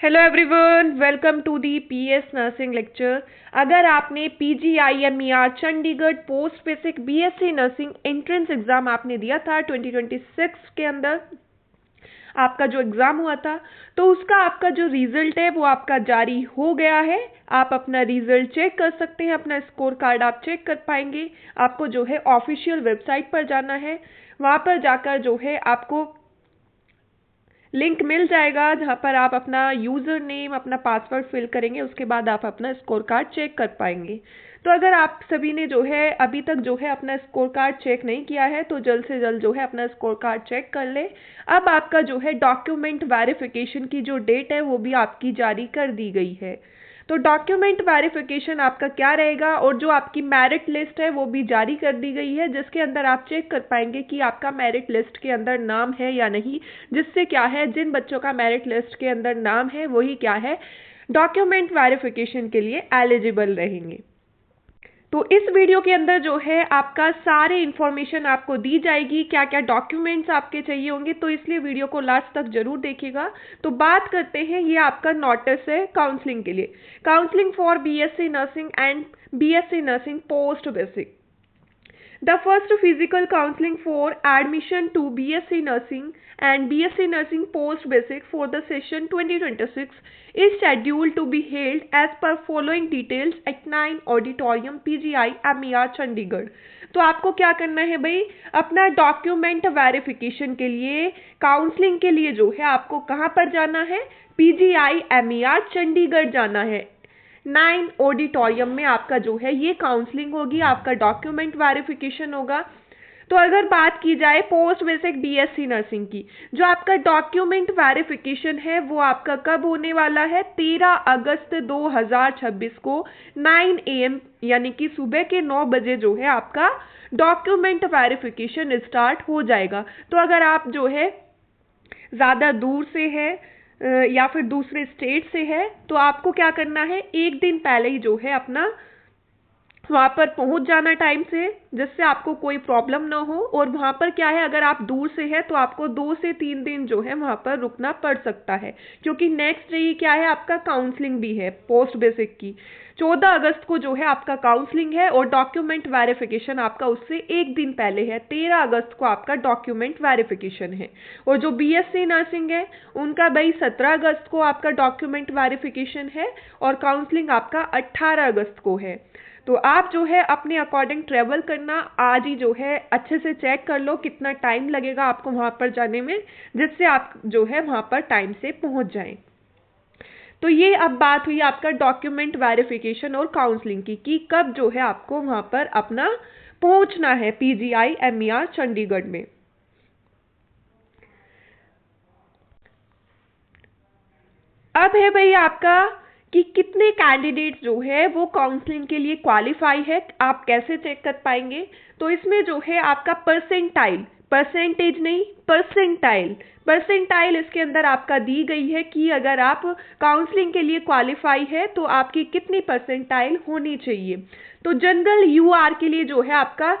Hello everyone, welcome to the PS nursing lecture. अगर आपने PGIMER Chandigarh post basic BSc nursing entrance exam आपने दिया था 2026 के अंदर, आपका जो एग्जाम हुआ था, तो उसका आपका जो रिजल्ट है वो आपका जारी हो गया है। आप अपना रिजल्ट चेक कर सकते हैं, अपना स्कोर कार्ड आप चेक कर पाएंगे। आपको जो है ऑफिशियल वेबसाइट पर जाना है, वहाँ पर जाकर जो है आपको लिंक मिल जाएगा जहां पर आप अपना यूज़र नेम, अपना पासवर्ड फिल करेंगे। उसके बाद आप अपना स्कोर कार्ड चेक कर पाएंगे। तो अगर आप सभी ने जो है अभी तक जो है अपना स्कोर कार्ड चेक नहीं किया है, तो जल्द से जल्द जो है अपना स्कोर कार्ड चेक कर ले। अब आपका जो है डॉक्यूमेंट वेरिफिकेशन की जो डेट है वो भी आपकी जारी कर दी गई है। तो डॉक्यूमेंट वेरिफिकेशन आपका क्या रहेगा, और जो आपकी मेरिट लिस्ट है वो भी जारी कर दी गई है, जिसके अंदर आप चेक कर पाएंगे कि आपका मेरिट लिस्ट के अंदर नाम है या नहीं। जिससे क्या है, जिन बच्चों का मेरिट लिस्ट के अंदर नाम है वही क्या है, डॉक्यूमेंट वेरिफिकेशन के लिए एलिजिबल रहेंगे। तो इस वीडियो के अंदर जो है आपका सारे इन्फॉर्मेशन आपको दी जाएगी, क्या क्या डॉक्यूमेंट्स आपके चाहिए होंगे, तो इसलिए वीडियो को लास्ट तक जरूर देखिएगा। तो बात करते हैं, ये आपका नोटिस है काउंसलिंग के लिए, counselling for BSc nursing and BSc nursing post basic. The first physical counseling for admission to BSc Nursing and BSc Nursing Post Basic for the session 2026 is scheduled to be held as per following details at 9 Auditorium PGI MER Chandigarh. तो आपको क्या करना है भाई, अपना document verification के लिए, counselling के लिए जो है आपको कहाँ पर जाना है, PGI MER चंडीगढ़ जाना है। 9 ऑडिटोरियम में आपका जो है ये काउंसलिंग होगी, आपका डॉक्यूमेंट वेरिफिकेशन होगा। तो अगर बात की जाए पोस्ट बेसिक बीएससी नर्सिंग की, जो आपका डॉक्यूमेंट वेरिफिकेशन है वो आपका कब होने वाला है, 13 अगस्त 2026 को 9 AM यानी कि सुबह के 9 बजे जो है आपका डॉक्यूमेंट वेरिफिकेशन स्टार्ट हो जाएगा। तो अगर आप जो है ज़्यादा दूर से है या फिर दूसरे स्टेट से है, तो आपको क्या करना है, एक दिन पहले ही जो है अपना वहाँ पर पहुँच जाना टाइम से, जिससे आपको कोई प्रॉब्लम ना हो। और वहाँ पर क्या है, अगर आप दूर से है तो आपको 2 से 3 दिन जो है वहाँ पर रुकना पड़ सकता है, क्योंकि नेक्स्ट डे ही क्या है, आपका काउंसलिंग भी है पोस्ट बेसिक की। 14 अगस्त को जो है आपका काउंसलिंग है, और डॉक्यूमेंट वेरिफिकेशन आपका उससे एक दिन पहले है, 13 अगस्त को आपका डॉक्यूमेंट वेरिफिकेशन है। और जो बीएससी नर्सिंग है उनका भाई 17 अगस्त को आपका डॉक्यूमेंट वेरिफिकेशन है, और काउंसलिंग आपका 18 अगस्त को है। तो आप जो है अपने अकॉर्डिंग ट्रेवल करना, आज ही जो है अच्छे से चेक कर लो कितना टाइम लगेगा आपको वहाँ पर जाने में, जिससे आप जो है वहाँ पर टाइम से पहुँच जाएं। तो ये अब बात हुई आपका डॉक्यूमेंट वेरिफिकेशन और काउंसलिंग की, कि कब जो है आपको वहाँ पर अपना पहुँचना है पीजीआई MER चंडीगढ़ में। अब है भाई आपका कि कितने कैंडिडेट जो है वो काउंसलिंग के लिए क्वालिफाई है, आप कैसे चेक कर पाएंगे। तो इसमें जो है आपका परसेंटाइल, परसेंटेज नहीं परसेंटाइल, परसेंटाइल इसके अंदर आपका दी गई है कि अगर आप काउंसलिंग के लिए क्वालिफाई है तो आपकी कितनी परसेंटाइल होनी चाहिए। तो जनरल यूआर के लिए जो है आपका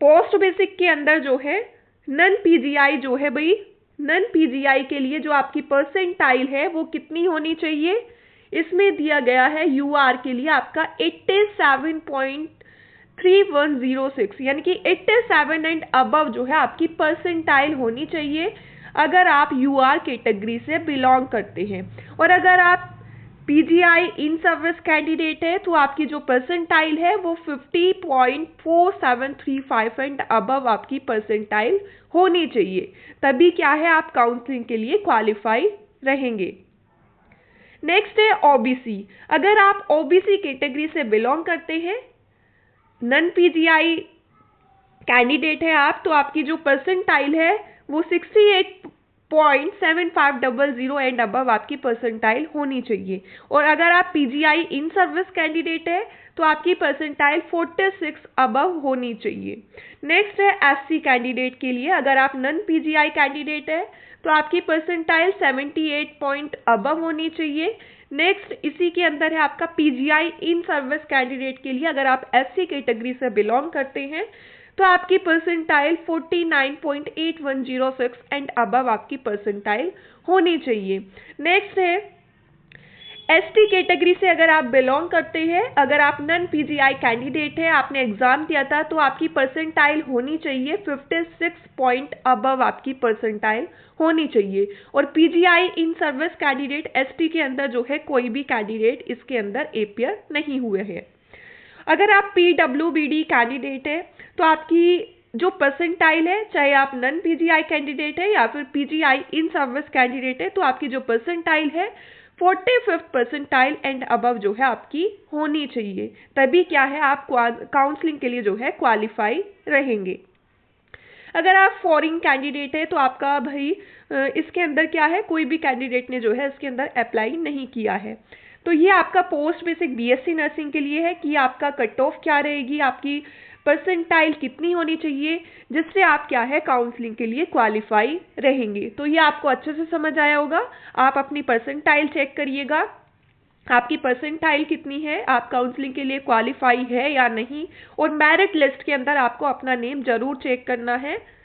पोस्ट बेसिक के अंदर जो है नन पीजीआई जो है भाई, नन पीजीआई के लिए जो आपकी परसेंटाइल है वो कितनी होनी चाहिए, इसमें दिया गया है यूआर के लिए आपका 87.3106, यानी कि 87 एंड अबव जो है आपकी परसेंटाइल होनी चाहिए अगर आप यूआर कैटेगरी से बिलोंग करते हैं। और अगर आप पीजीआई इन सर्विस कैंडिडेट है तो आपकी जो परसेंटाइल है वो 50.4735 एंड अबव आपकी परसेंटाइल होनी चाहिए, तभी क्या है आप काउंसलिंग के लिए क्वालिफाई रहेंगे। नेक्स्ट है ओबीसी। अगर आप ओबीसी कैटेगरी से बिलोंग करते हैं, नन पीजीआई कैंडिडेट है आप, तो आपकी जो परसेंटाइल है वो 68.7500 एंड अबव आपकी परसेंटाइल होनी चाहिए। और अगर आप पीजीआई इन सर्विस कैंडिडेट है तो आपकी परसेंटाइल 46 अबव होनी चाहिए। नेक्स्ट है एससी कैंडिडेट के लिए, अगर आप नन पीजीआई कैंडिडेट है तो आपकी परसेंटाइल 78 पॉइंट अबव होनी चाहिए। नेक्स्ट इसी के अंदर है आपका पीजीआई इन सर्विस कैंडिडेट के लिए, अगर आप एससी कैटेगरी से बिलोंग करते हैं तो आपकी परसेंटाइल 49.8106 एंड अबव आपकी परसेंटाइल होनी चाहिए। नेक्स्ट है एसटी कैटेगरी से अगर आप बिलोंग करते हैं, अगर आप नॉन पीजीआई कैंडिडेट है, आपने एग्जाम दिया था, तो आपकी परसेंटाइल होनी चाहिए 56 पॉइंट अबव आपकी परसेंटाइल होनी चाहिए। और PGI in service candidate ST के अंदर जो है कोई भी कैंडिडेट इसके अंदर अपीयर नहीं हुए हैं। अगर आप पीडब्ल्यूबीडी कैंडिडेट है तो आपकी जो परसेंटाइल है, चाहे आप नॉन पीजीआई कैंडिडेट है या फिर पीजीआई इन सर्विस कैंडिडेट है, तो आपकी जो परसेंटाइल है 45th परसेंटाइल एंड अबव जो है आपकी होनी चाहिए, तभी क्या है आप काउंसलिंग के लिए जो है क्वालिफाई रहेंगे। अगर आप फॉरेन कैंडिडेट है तो आपका भाई इसके अंदर क्या है, कोई भी कैंडिडेट ने जो है इसके अंदर अप्लाई नहीं किया है। तो ये आपका पोस्ट बेसिक बीएससी नर्सिंग के लिए है कि आपका कट ऑफ क्या रहेगी, आपकी परसेंटाइल कितनी होनी चाहिए, जिससे आप क्या है काउंसलिंग के लिए क्वालिफाई रहेंगे। तो ये आपको अच्छे से समझ आया होगा। आप अपनी परसेंटाइल चेक करिएगा, आपकी परसेंटाइल कितनी है, आप काउंसलिंग के लिए क्वालिफाई है या नहीं। और मेरिट लिस्ट के अंदर आपको अपना नेम जरूर चेक करना है।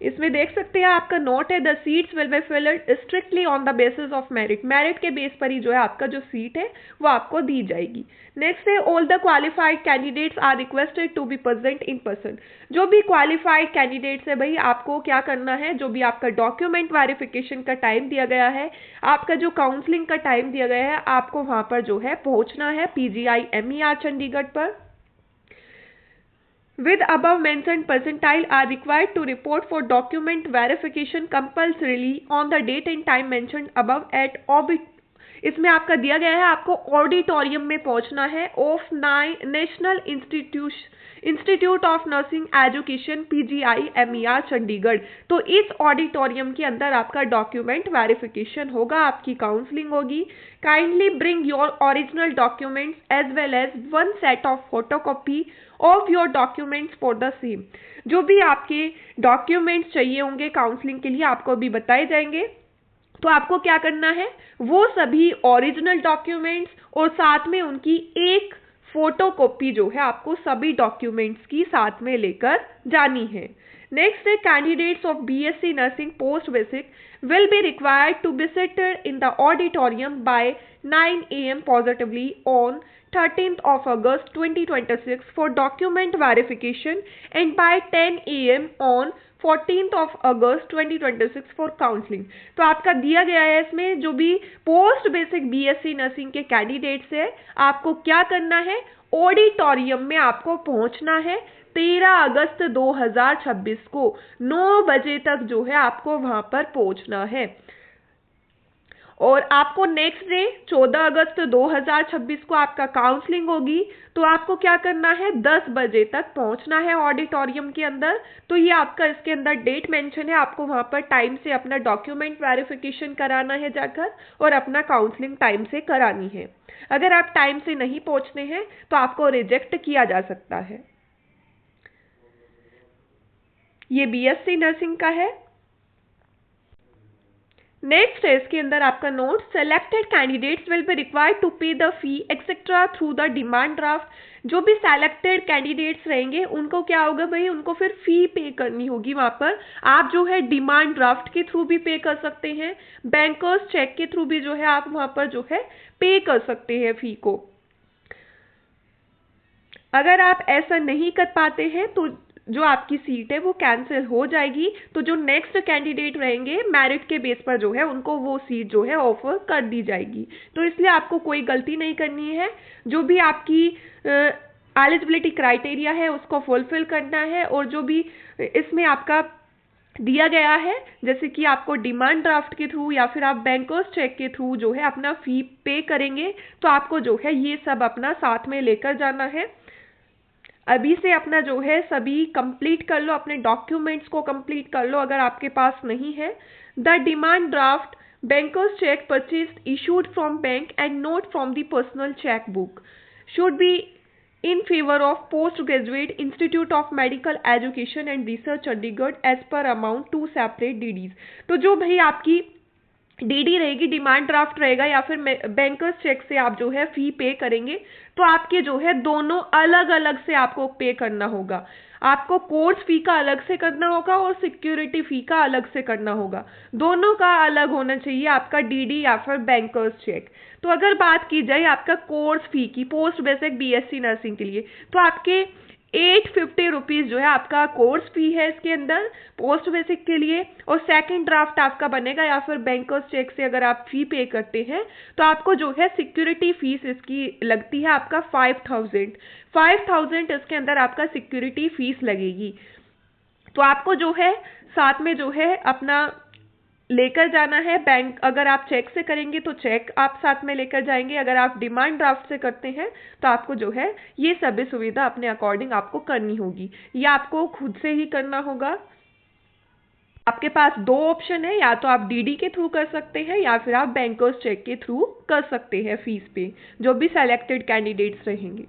इसमें देख सकते हैं आपका नोट है, the seats will be filled strictly on the basis of merit. Merit के बेस पर ही जो है आपका जो सीट है वो आपको दी जाएगी। नेक्स्ट है all the qualified candidates are requested to be present in person. जो भी क्वालिफाइड कैंडिडेट्स है भाई, आपको क्या करना है, जो भी आपका डॉक्यूमेंट वेरिफिकेशन का टाइम दिया गया है, आपका जो काउंसलिंग का टाइम दिया गया है, आपको वहां पर जो है पहुंचना है पीजीआई MER चंडीगढ़ पर। With above mentioned percentile are required to report for document verification compulsorily on the date and time mentioned above at इसमें आपका दिया गया है आपको ऑडिटोरियम में पहुंचना है of national institute of nursing education PGI MER Chandigarh. तो इस ऑडिटोरियम के अंदर आपका डॉक्यूमेंट वेरिफिकेशन होगा, आपकी काउंसलिंग होगी। Kindly bring your original documents as well as one set of photocopy of your documents for the same. जो भी आपके डॉक्यूमेंट्स चाहिए होंगे काउंसलिंग के लिए आपको भी बताए जाएंगे। तो आपको क्या करना है, वो सभी ओरिजिनल डॉक्यूमेंट्स और साथ में उनकी एक फोटोकॉपी जो है आपको सभी डॉक्यूमेंट्स की साथ में लेकर जानी है। नेक्स्ट है candidates of BSc nursing post basic will be required to be seated in the auditorium by 9 AM positively on 13th of August 2026 for document verification and by 10 AM on 14th of August 2026 for counseling। तो आपका दिया गया है इसमें जो भी post basic BSc nursing के candidates है, आपको क्या करना है, ऑडिटोरियम में आपको पहुंचना है 13 अगस्त 2026 को 9 बजे तक जो है आपको वहां पर पहुंचना है। और आपको नेक्स्ट डे 14 अगस्त 2026 को आपका काउंसलिंग होगी। तो आपको क्या करना है, 10 बजे तक पहुंचना है ऑडिटोरियम के अंदर। तो ये आपका इसके अंदर डेट मेंशन है, आपको वहां पर टाइम से अपना डॉक्यूमेंट वेरिफिकेशन कराना है जाकर और अपना काउंसलिंग टाइम से करानी है। अगर आप टाइम से नहीं पहुंचते हैं तो आपको रिजेक्ट किया जा सकता है। ये BSc नर्सिंग का है। नेक्स्ट है इसके अंदर आपका note, selected candidates will be required to pay the fee etcetera through the demand draft. जो भी सेलेक्टेड कैंडिडेट्स रहेंगे उनको क्या होगा भाई, उनको फिर फी पे करनी होगी वहां पर। आप जो है डिमांड ड्राफ्ट के थ्रू भी पे कर सकते हैं, बैंकर्स चेक के थ्रू भी जो है आप वहां पर जो है पे कर सकते हैं फी को। अगर आप ऐसा नहीं कर पाते हैं तो जो आपकी सीट है वो कैंसिल हो जाएगी। तो जो नेक्स्ट कैंडिडेट रहेंगे मेरिट के बेस पर जो है उनको वो सीट जो है ऑफर कर दी जाएगी। तो इसलिए आपको कोई गलती नहीं करनी है, जो भी आपकी एलिजिबिलिटी क्राइटेरिया है उसको फुलफिल करना है। और जो भी इसमें आपका दिया गया है, जैसे कि आपको डिमांड ड्राफ्ट के थ्रू या फिर आप बैंकर्स चेक के थ्रू जो है अपना फी पे करेंगे, तो आपको जो है ये सब अपना साथ में लेकर जाना है। अभी से अपना जो है सभी कंप्लीट कर लो, अपने डॉक्यूमेंट्स को कंप्लीट कर लो अगर आपके पास नहीं है। The demand draft bankers cheque purchased issued from bank and not from the personal cheque book should be in favor of postgraduate Institute of Medical Education and Research Chandigarh as per amount 2 separate DDs। तो जो भाई आपकी DD रहेगी, demand draft रहेगा, या फिर bankers check से आप जो है फी पे करेंगे, तो आपके जो है दोनों अलग अलग से आपको पे करना होगा। आपको कोर्स फी का अलग से करना होगा और सिक्योरिटी फी का अलग से करना होगा। दोनों का अलग होना चाहिए आपका डीडी या फिर बैंकर्स चेक। तो अगर बात की जाए आपका कोर्स फी की पोस्ट बेसिक बीएससी नर्सिंग के लिए, तो आपके 850 रुपीज़ जो है आपका कोर्स फी है इसके अंदर पोस्ट बेसिक के लिए, और सेकंड ड्राफ्ट आपका बनेगा, या फिर बैंकर्स चेक से अगर आप फी पे करते हैं तो आपको जो है सिक्योरिटी फीस इसकी लगती है आपका 5000 इसके अंदर आपका सिक्योरिटी फीस लगेगी। तो आपको जो है साथ में जो है अपना लेकर जाना है। बैंक अगर आप चेक से करेंगे तो चेक आप साथ में लेकर जाएंगे, अगर आप डिमांड ड्राफ्ट से करते हैं तो आपको जो है ये सभी सुविधा अपने अकॉर्डिंग आपको करनी होगी, या आपको खुद से ही करना होगा। आपके पास दो ऑप्शन है, या तो आप डीडी के थ्रू कर सकते हैं या फिर आप बैंकर्स चेक के थ्रू कर सकते हैं फीस पे, जो भी सेलेक्टेड कैंडिडेट्स रहेंगे।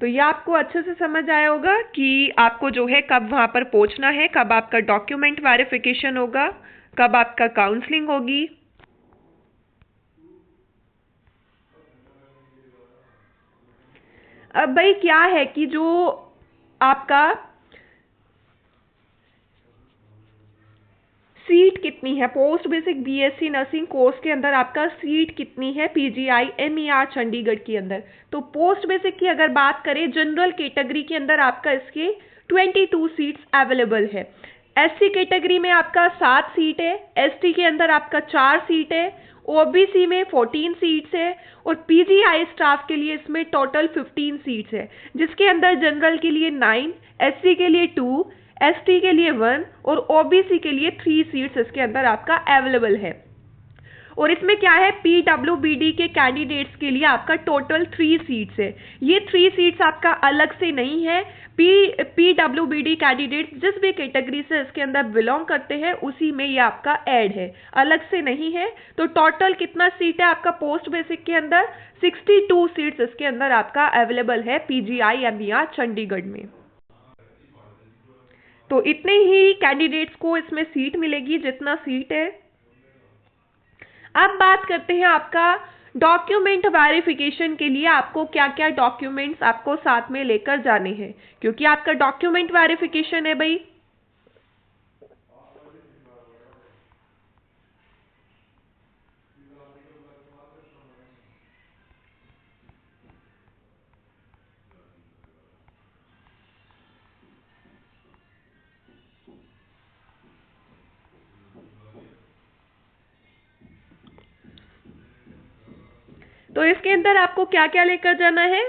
तो ये आपको अच्छे से समझ आया होगा कि आपको जो है कब वहां पर पहुंचना है, कब आपका डॉक्यूमेंट वेरिफिकेशन होगा, कब आपका काउंसलिंग होगी। अब भाई क्या है कि जो आपका सीट कितनी है post basic BSc nursing course के अंदर, आपका सीट कितनी है पीजीआई एमईआर चंडीगढ़ के अंदर। तो पोस्ट बेसिक की अगर बात करें जनरल कैटेगरी के अंदर आपका इसके 22 सीट्स अवेलेबल है। एससी कैटेगरी में आपका 7 सीट है, एसटी के अंदर आपका 4 सीट है, ओबीसी में 14 सीट्स है, और पीजीआई स्टाफ के लिए इसमें टोटल 15 सीट्स है, जिसके अंदर जनरल के लिए 9, एससी के लिए 2, एसटी के लिए 1 और ओबीसी के लिए 3 सीट्स इसके अंदर आपका अवेलेबल है। और इसमें क्या है, पीडब्ल्यूबीडी के कैंडिडेट्स के लिए आपका टोटल 3 सीट्स है। ये 3 सीट्स आपका अलग से नहीं है, पीडब्ल्यूबीडी कैंडिडेट्स जिस भी कैटेगरी से इसके अंदर बिलोंग करते हैं उसी में ये आपका ऐड है, अलग से नहीं है। तो टोटल कितना सीट है आपका पोस्ट बेसिक के अंदर, 62 सीट्स इसके अंदर आपका अवेलेबल है पीजीआई एमईआर चंडीगढ़ में। तो इतने ही कैंडिडेट्स को इसमें सीट मिलेगी जितना सीट है। अब बात करते हैं आपका डॉक्यूमेंट वेरिफिकेशन के लिए आपको क्या क्या डॉक्यूमेंट्स आपको साथ में लेकर जाने हैं, क्योंकि आपका डॉक्यूमेंट वेरिफिकेशन है भाई। तो इसके अंदर आपको क्या क्या लेकर जाना है,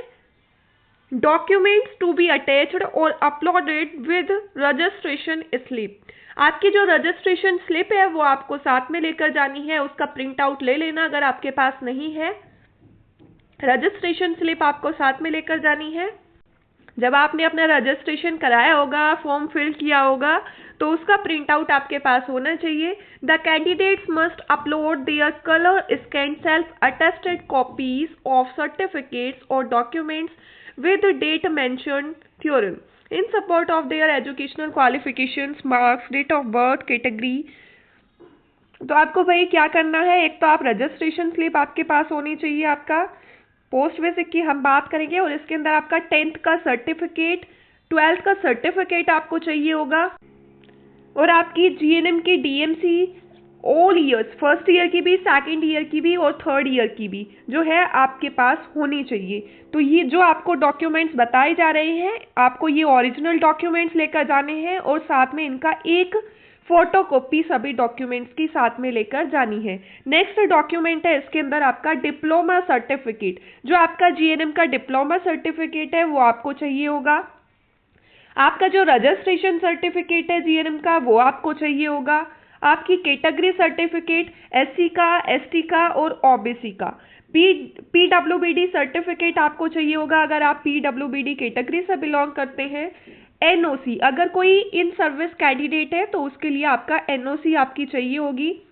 डॉक्यूमेंट्स टू बी अटैच्ड और अपलोडेड विद रजिस्ट्रेशन स्लिप। आपकी जो रजिस्ट्रेशन स्लिप है वो आपको साथ में लेकर जानी है, उसका प्रिंट आउट ले लेना अगर आपके पास नहीं है। रजिस्ट्रेशन स्लिप आपको साथ में लेकर जानी है। जब आपने अपना रजिस्ट्रेशन कराया होगा, फॉर्म फिल किया होगा, तो उसका प्रिंट आउट आपके पास होना चाहिए। The candidates must upload their colour scan self attested copies of certificates और documents with date mentioned thereon in support of their educational qualifications, marks, date of birth, category. तो आपको भाई क्या करना है, एक तो आप रजिस्ट्रेशन स्लिप आपके पास होनी चाहिए आपका पोस्ट बेसिक की हम बात करेंगे, और इसके अंदर आपका 10th का सर्टिफिकेट, 12th का सर्टिफिकेट आपको चाहिए होगा, और आपकी जीएनएम की DMC all years, first year की भी, सेकंड ईयर की भी और थर्ड ईयर की भी जो है आपके पास होनी चाहिए। तो ये जो आपको डॉक्यूमेंट्स बताए जा रहे हैं, आपको ये ओरिजिनल डॉक्यूमेंट्स लेकर जाने हैं, और साथ में इनका एक फोटोकॉपी सभी डॉक्यूमेंट्स की साथ में लेकर जानी है। नेक्स्ट डॉक्यूमेंट है इसके अंदर आपका डिप्लोमा सर्टिफिकेट, जो आपका जीएनएम का डिप्लोमा सर्टिफिकेट है वो आपको चाहिए होगा। आपका जो रजिस्ट्रेशन सर्टिफिकेट है जीएनएम का वो आपको चाहिए होगा। आपकी कैटेगरी सर्टिफिकेट एससी का, एसटी का और ओबीसी का। पीडब्ल्यूबीडी सर्टिफिकेट आपको चाहिए होगा अगर आप पीडब्ल्यूबीडी कैटेगरी से बिलोंग करते हैं। एनओसी, अगर कोई इन सर्विस कैंडिडेट है तो उसके लिए आपका एनओसी आपकी चाहिए होगी।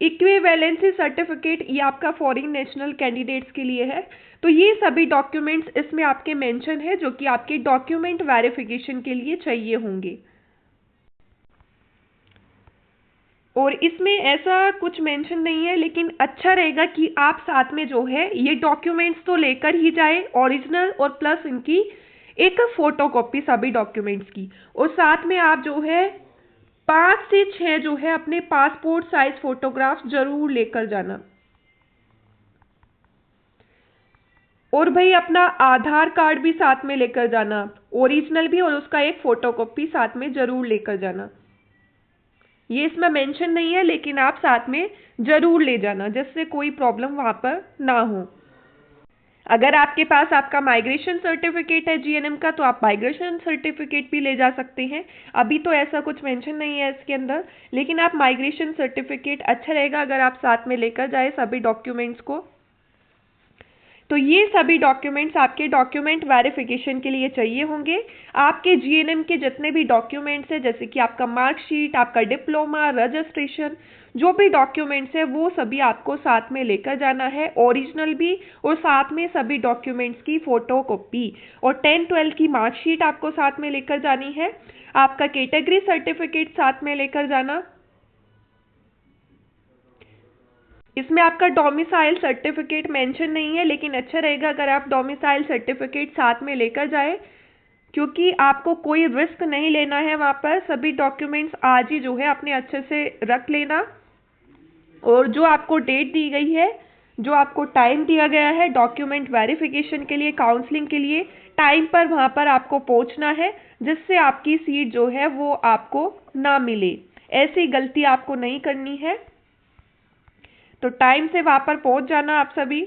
इक्विवेलेंसी सर्टिफिकेट, ये आपका फॉरेन नेशनल कैंडिडेट्स के लिए है। तो ये सभी डॉक्यूमेंट्स इसमें आपके मेंशन है जो कि आपके डॉक्यूमेंट वेरिफिकेशन के लिए चाहिए होंगे। और इसमें ऐसा कुछ मेंशन नहीं है, लेकिन अच्छा रहेगा कि आप साथ में जो है ये डॉक्यूमेंट्स तो लेकर ही जाए, ओरिजिनल और प्लस इनकी एक फोटोकॉपी सभी डॉक्यूमेंट्स की। और साथ में आप जो है 5 से 6 जो है अपने पासपोर्ट साइज फोटोग्राफ जरूर लेकर जाना। और भाई अपना आधार कार्ड भी साथ में लेकर जाना, ओरिजिनल भी और उसका एक फोटोकॉपी साथ में जरूर लेकर जाना। ये इसमें मेंशन नहीं है, लेकिन आप साथ में जरूर ले जाना जिससे कोई प्रॉब्लम वहां पर ना हो। अगर आपके पास आपका माइग्रेशन सर्टिफिकेट है जीएनएम का, तो आप माइग्रेशन सर्टिफिकेट भी ले जा सकते हैं। अभी तो ऐसा कुछ मेंशन नहीं है इसके अंदर, लेकिन आप माइग्रेशन सर्टिफिकेट अच्छा रहेगा अगर आप साथ में लेकर जाए सभी डॉक्यूमेंट्स को। तो ये सभी डॉक्यूमेंट्स आपके डॉक्यूमेंट वेरिफिकेशन के लिए चाहिए होंगे। आपके जीएनएम के जितने भी डॉक्यूमेंट्स हैं, जैसे कि आपका मार्कशीट, आपका डिप्लोमा, रजिस्ट्रेशन, जो भी डॉक्यूमेंट्स है वो सभी आपको साथ में लेकर जाना है, ओरिजिनल भी और साथ में सभी डॉक्यूमेंट्स की फोटोकॉपी। और 10-12 की मार्कशीट आपको साथ में लेकर जानी है। आपका कैटेगरी सर्टिफिकेट साथ में लेकर जाना। इसमें आपका डोमिसाइल सर्टिफिकेट मेंशन नहीं है, लेकिन अच्छा रहेगा अगर आप डोमिसाइल सर्टिफिकेट साथ में लेकर जाए, क्योंकि आपको कोई रिस्क नहीं लेना है वहां पर। सभी डॉक्यूमेंट्स आज ही जो है अपने अच्छे से रख लेना। और जो आपको डेट दी गई है, जो आपको टाइम दिया गया है डॉक्यूमेंट वेरिफिकेशन के लिए, काउंसलिंग के लिए, टाइम पर वहां पर आपको पहुंचना है, जिससे आपकी सीट जो है वो आपको ना मिले। ऐसी गलती आपको नहीं करनी है। तो टाइम से वहां पर पहुंच जाना आप सभी।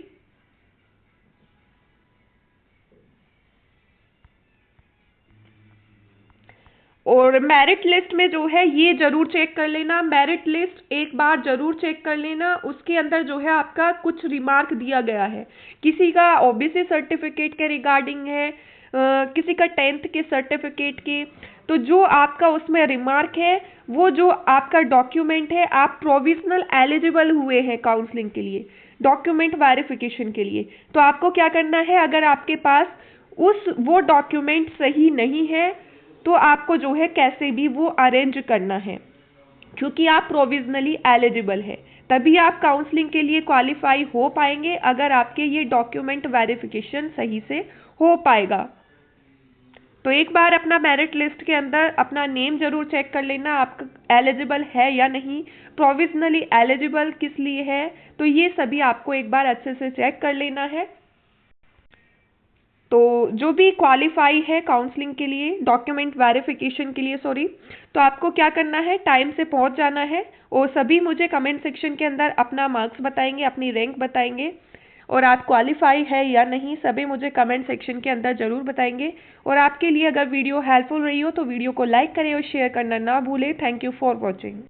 और मेरिट लिस्ट में जो है ये जरूर चेक कर लेना, मेरिट लिस्ट एक बार जरूर चेक कर लेना। उसके अंदर जो है आपका कुछ रिमार्क दिया गया है, किसी का ओबीसी सर्टिफिकेट के रिगार्डिंग है, किसी का 10th के सर्टिफिकेट के। तो जो आपका उसमें रिमार्क है, वो जो आपका डॉक्यूमेंट है, आप प्रोविजनल एलिजिबल हुए हैं काउंसलिंग के लिए, डॉक्यूमेंट वेरिफिकेशन के लिए। तो आपको क्या करना है, अगर आपके पास वो डॉक्यूमेंट सही नहीं है तो आपको जो है कैसे भी वो अरेंज करना है, क्योंकि आप प्रोविजनली एलिजिबल है। तभी आप काउंसलिंग के लिए क्वालिफाई हो पाएंगे, अगर आपके ये डॉक्यूमेंट वेरिफिकेशन सही से हो पाएगा। तो एक बार अपना मेरिट लिस्ट के अंदर अपना नेम जरूर चेक कर लेना, आपका एलिजिबल है या नहीं, प्रोविजनली एलिजिबल किस लिए है, तो ये सभी आपको एक बार अच्छे से चेक कर लेना है। तो जो भी क्वालिफाई है काउंसलिंग के लिए, डॉक्यूमेंट वेरिफिकेशन के लिए सॉरी, तो आपको क्या करना है, टाइम से पहुंच जाना है। और सभी मुझे कमेंट सेक्शन के अंदर अपना मार्क्स बताएंगे, अपनी रैंक बताएंगे, और आप क्वालिफाई है या नहीं सभी मुझे कमेंट सेक्शन के अंदर जरूर बताएंगे। और आपके लिए अगर वीडियो हेल्पफुल रही हो तो वीडियो को लाइक करें और शेयर करना ना भूलें। Thank you for watching.